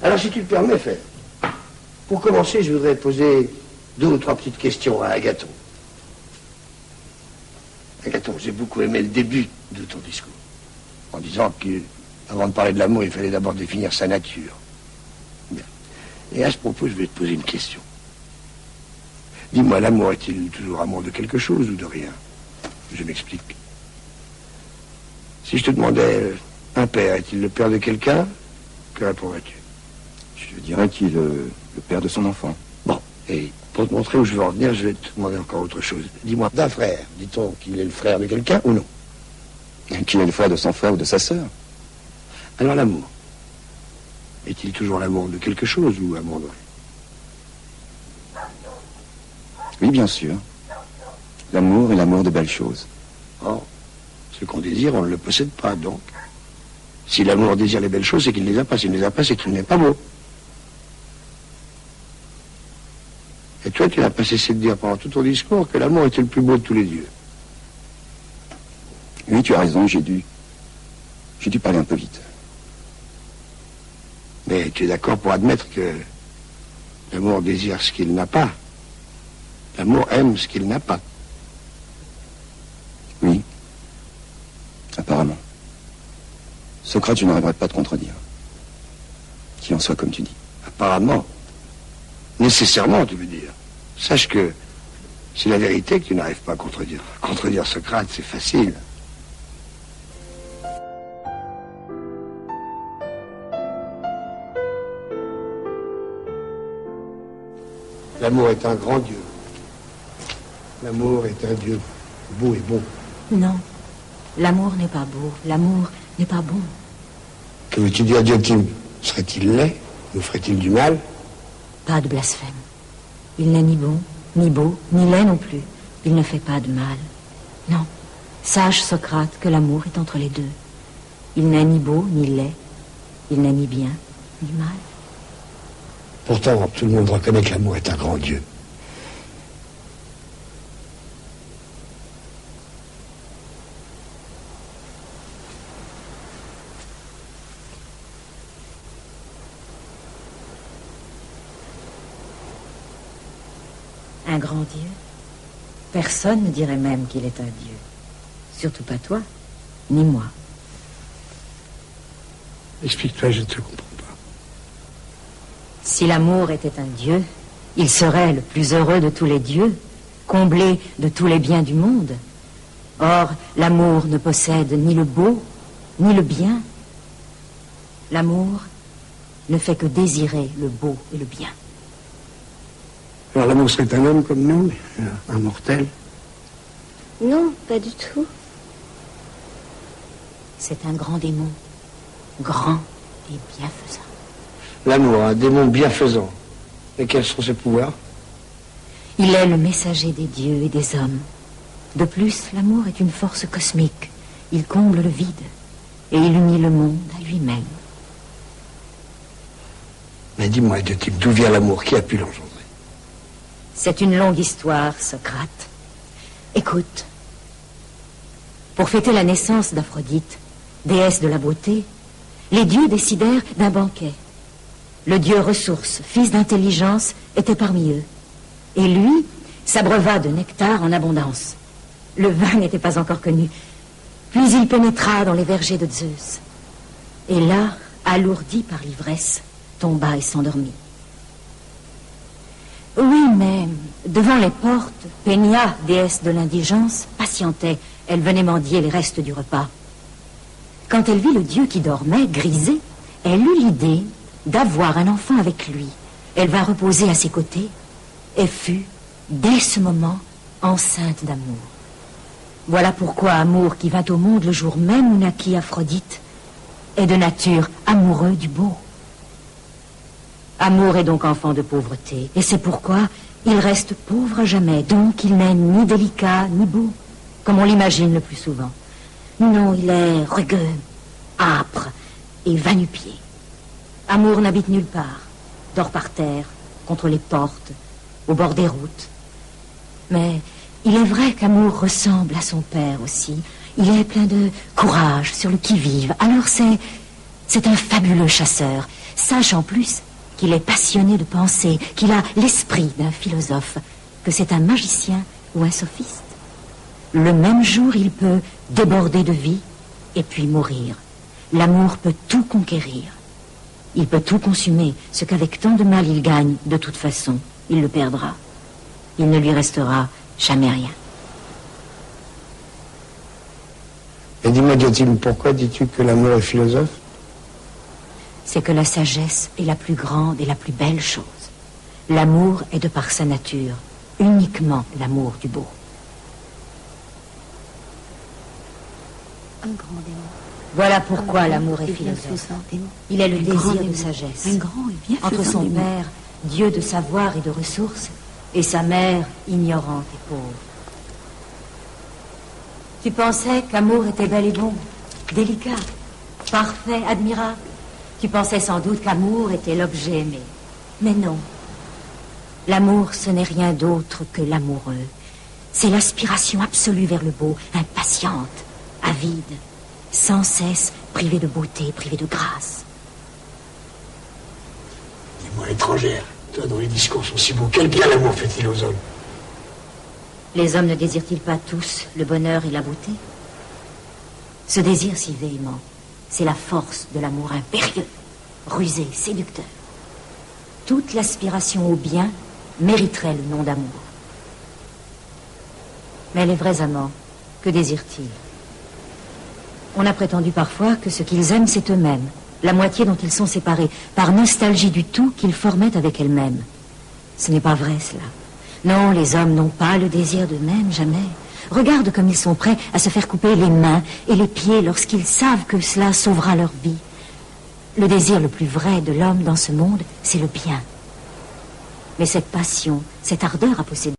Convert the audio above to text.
Alors, si tu le permets, Fer, pour commencer, je voudrais poser 2 ou 3 petites questions à Agathon. Agathon, j'ai beaucoup aimé le début de ton discours, en disant qu'avant de parler de l'amour, il fallait d'abord définir sa nature. Bien. Et à ce propos, je vais te poser une question. Dis-moi, l'amour est-il toujours amour de quelque chose ou de rien? Je m'explique. Si je te demandais, un père est-il le père de quelqu'un? Que répondrais-tu? Je dirais qu'il est le père de son enfant. Bon, et pour te montrer où je veux en venir, je vais te demander encore autre chose. Dis-moi, d'un frère, dit-on qu'il est le frère de quelqu'un ou non? Qu'il est le frère de son frère ou de sa sœur. Alors l'amour, est-il toujours l'amour de quelque chose ou amour de rien? Oui, bien sûr. L'amour est l'amour de belles choses. Or, ce qu'on désire, on ne le possède pas, donc. Si l'amour désire les belles choses, c'est qu'il ne les a pas. S'il ne les a pas, c'est qu'il n'est pas beau. Et toi, tu n'as pas cessé de dire pendant tout ton discours que l'amour était le plus beau de tous les dieux. Oui, tu as raison, j'ai dû parler un peu vite. Mais tu es d'accord pour admettre que l'amour désire ce qu'il n'a pas. L'amour aime ce qu'il n'a pas. Oui. Apparemment. Socrate, je n'arriverai pas à te contredire. Qu'il en soit comme tu dis. Apparemment. Nécessairement, tu veux dire. Sache que c'est la vérité que tu n'arrives pas à contredire. Contredire Socrate, c'est facile. L'amour est un grand Dieu. L'amour est un Dieu beau et bon. Non, l'amour n'est pas beau, l'amour n'est pas bon. Que veux-tu dire, Diotime? Serait-il laid? Nous ferait-il du mal? Pas de blasphème. Il n'est ni bon, ni beau, ni laid non plus. Il ne fait pas de mal. Non, sache Socrate que l'amour est entre les deux. Il n'est ni beau, ni laid. Il n'est ni bien, ni mal. Pourtant, tout le monde reconnaît que l'amour est un grand Dieu. Un grand Dieu? Personne ne dirait même qu'il est un Dieu. Surtout pas toi, ni moi. Explique-toi, je ne te comprends pas. Si l'amour était un Dieu, il serait le plus heureux de tous les dieux, comblé de tous les biens du monde. Or, l'amour ne possède ni le beau, ni le bien. L'amour ne fait que désirer le beau et le bien. Alors l'amour serait un homme comme nous, un mortel? Non, pas du tout. C'est un grand démon, grand et bienfaisant. L'amour, un démon bienfaisant. Et quels sont ses pouvoirs? Il est le messager des dieux et des hommes. De plus, l'amour est une force cosmique. Il comble le vide et il unit le monde à lui-même. Mais dis-moi, Diotime, d'où vient l'amour? Qui a pu l'engendrer? C'est une longue histoire, Socrate. Écoute. Pour fêter la naissance d'Aphrodite, déesse de la beauté, les dieux décidèrent d'un banquet. Le dieu ressource, fils d'intelligence, était parmi eux. Et lui s'abreuva de nectar en abondance. Le vin n'était pas encore connu. Puis il pénétra dans les vergers de Zeus. Et là, alourdi par l'ivresse, tomba et s'endormit. Oui, mais devant les portes, Pénia, déesse de l'indigence, patientait. Elle venait mendier les restes du repas. Quand elle vit le dieu qui dormait, grisé, elle eut l'idée d'avoir un enfant avec lui. Elle vint reposer à ses côtés et fut, dès ce moment, enceinte d'amour. Voilà pourquoi Amour, qui vint au monde le jour même où naquit Aphrodite, est de nature amoureux du beau. Amour est donc enfant de pauvreté, et c'est pourquoi il reste pauvre à jamais, donc il n'est ni délicat ni beau, comme on l'imagine le plus souvent. Non, il est rugueux, âpre et va-nu-pied. Amour n'habite nulle part, dort par terre, contre les portes, au bord des routes. Mais il est vrai qu'Amour ressemble à son père aussi. Il est plein de courage, sur le qui-vive. Alors c'est C'est un fabuleux chasseur. Sache en plus qu'il est passionné de pensée, qu'il a l'esprit d'un philosophe, que c'est un magicien ou un sophiste. Le même jour, il peut déborder de vie et puis mourir. L'amour peut tout conquérir. Il peut tout consumer, ce qu'avec tant de mal il gagne, de toute façon, il le perdra. Il ne lui restera jamais rien. Et dis-moi, Diotime, pourquoi dis-tu que l'amour est philosophe? C'est que la sagesse est la plus grande et la plus belle chose. L'amour est de par sa nature, uniquement l'amour du beau. Un grand démon. Voilà pourquoi l'amour est philosophe. Il est le désir de sagesse. Un grand et bien Entre son père, Dieu de savoir et de ressources, et sa mère, ignorante et pauvre. Tu pensais qu'amour était bel et bon, délicat, parfait, admirable. Tu pensais sans doute qu'amour était l'objet aimé. Mais non. L'amour, ce n'est rien d'autre que l'amoureux. C'est l'aspiration absolue vers le beau, impatiente, avide, sans cesse privée de beauté, privée de grâce. Dis-moi, étrangère, toi dont les discours sont si beaux, quel bien l'amour fait-il aux hommes? Les hommes ne désirent-ils pas tous le bonheur et la beauté? Ce désir si véhément, c'est la force de l'amour impérieux, rusé, séducteur. Toute l'aspiration au bien mériterait le nom d'amour. Mais les vrais amants, que désirent-ils? On a prétendu parfois que ce qu'ils aiment, c'est eux-mêmes, la moitié dont ils sont séparés, par nostalgie du tout qu'ils formaient avec elles-mêmes. Ce n'est pas vrai, cela. Non, les hommes n'ont pas le désir d'eux-mêmes, jamais. Regarde comme ils sont prêts à se faire couper les mains et les pieds lorsqu'ils savent que cela sauvera leur vie. Le désir le plus vrai de l'homme dans ce monde, c'est le bien. Mais cette passion, cette ardeur à posséder,